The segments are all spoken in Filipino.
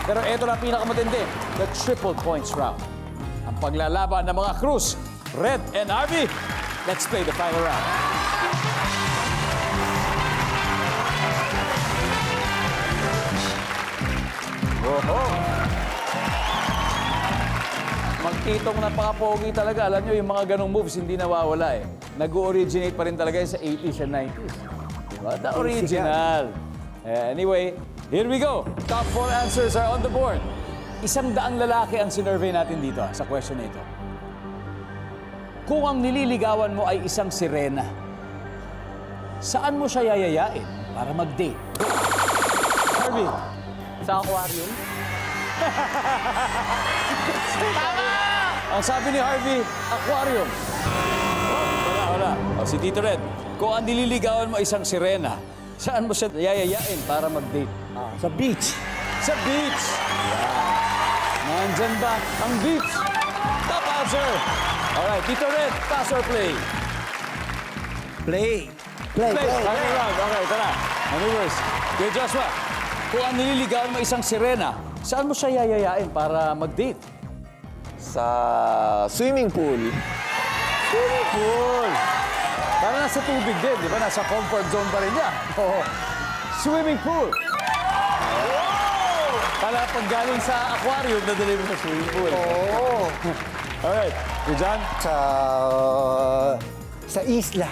Pero ito na pinakamatindi, the triple points round. Ang paglalaban ng mga Cruz, Red and RV. Let's play the final round. Oho! Magtitong napaka-pogi talaga. Alam nyo, yung mga ganong moves hindi nawawala eh. Nag-originate pa rin talaga yan sa 80s and 90s. Diba? The original. Anyway, here we go. Top 4 answers are on the board. 100 lalaki ang sinurvey natin dito sa question na ito. Kung ang nililigawan mo ay isang sirena, saan mo siya yayayain para mag-date? Harvey. Sa aquarium? Ang sabi ni Harvey, aquarium. Wala. O, si Tito Red, kung ang nililigawan mo ay isang sirena, saan mo siya yayayain para mag-date? Sa beach. Sa beach. Nandyan ba ang beach? Top answer. Alright, Tito Red, pass or play? Play. Play. Final round. Okay, tara. Maneuvers. Kuya Joshua, kung ang nililigawan mo isang sirena, saan mo siya yayayain para mag-date? Sa swimming pool? Swimming pool. Para nasa tubig din, di ba? Nasa comfort zone pa rin niya. Oo. Swimming pool. Para pag galing sa aquarium, nadali mo sa swimming pool. Oo. Alright. You John? Sa isla.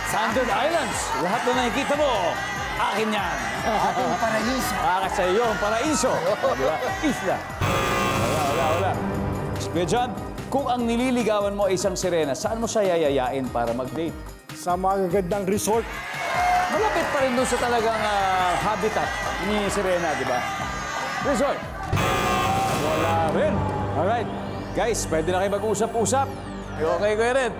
Sandal Islands. Lahat na nakikita mo, akin yan. Ating paraiso. Para sa iyo, ang paraiso. Di ba? Isla. Wala. Kuya John, kung ang nililigawan mo ay isang sirena, saan mo siya yayayain para mag-date? Sa magagandang resort. Malapit pa rin doon sa talagang habitat ni sirena, di ba? Resort. Wala rin. Alright. Guys, pwede na kayo mag-usap-usap. Okay, Kuya Red?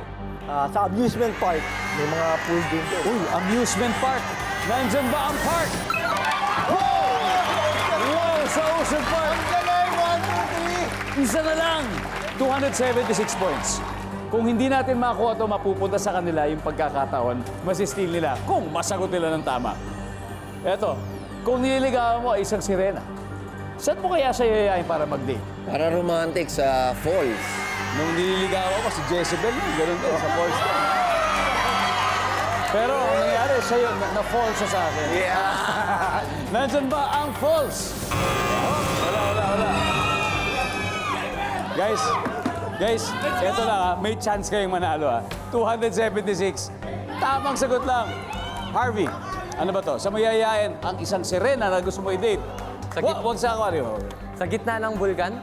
Sa amusement park. May mga pool din doon. Uy, amusement park. Nandyan ba ang park? Wow, sa Ocean Park. Isa na lang. 276 points. Kung hindi natin makuha ito, mapupunta sa kanila yung pagkakataon, masistil nila kung masagot nila ng tama. Eto, kung nililigawan mo ay isang sirena, saan mo kaya siya yayain para mag-date? Para romantic sa falls. Nung nililigawan ko si Jezebel, gano'n din, sa falls. Pero ang nangyari sa'yo, na-fall siya sa akin. Yeah. Nandyan ba ang falls? Wala. Guys, eto na may chance kayong manalo 276. Tamang sagot lang. Harvey, ano ba to? Sa mayayain ang isang sirena na gusto mo i-date. Huwag sa aquarium. Sa gitna ng bulkan?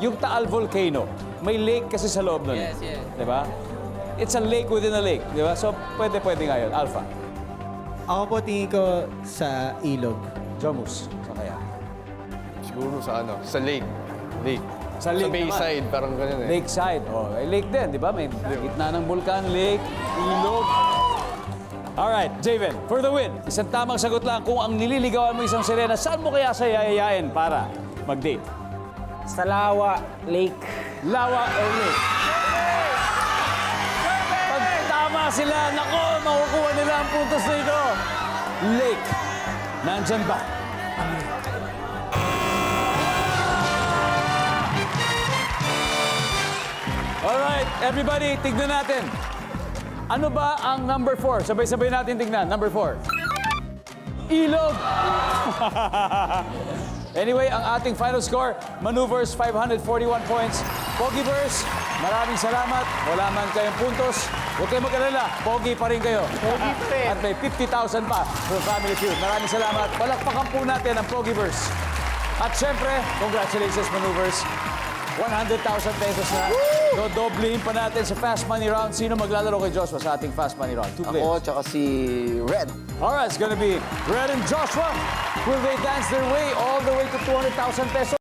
Yung Taal Volcano, may lake kasi sa loob nun. Yes. Diba? It's a lake within a lake. Diba? So, pwede nga yun. Alpha. Ako po tingin ko sa ilog. Jomus. Sa kaya? Siguro sa ano, sa lake. Lake. Sa lake bayside, parang ganyan eh. Lakeside. Oh, lake din, di ba? May gitna ng bulkan, lake, ilog. Alright, Javen, for the win. Isang tamang sagot lang. Kung ang nililigawan mo isang sirena, saan mo kaya siya yayayain para mag-date? Sa Lawa Lake. Lawa or lake? Pag tama sila, nako, makukuha nila ang puntos nito. Lake. Nandyan ba? Alright, everybody, tignan natin. Ano ba ang number 4? Sabay-sabay natin tignan. Number 4. Ilog! Anyway, ang ating final score, Maneuvers, 541 points. Pogiverse, maraming salamat. Wala man kayong puntos. Huwag kayong mag-alala, pogi pa rin kayo. Pogi pa rin. At may 50,000 pa for Family Feud. Maraming salamat. Palakpakan po natin ang Pogiverse. At syempre, congratulations, Maneuvers. 100,000 pesos na. Dodoblihin pa natin sa Fast Money Round. Sino maglalaro kay Joshua sa ating Fast Money Round? 2 players. Ako, tsaka si Red. All right, it's gonna be Red and Joshua. Will they dance their way all the way to 200,000 pesos?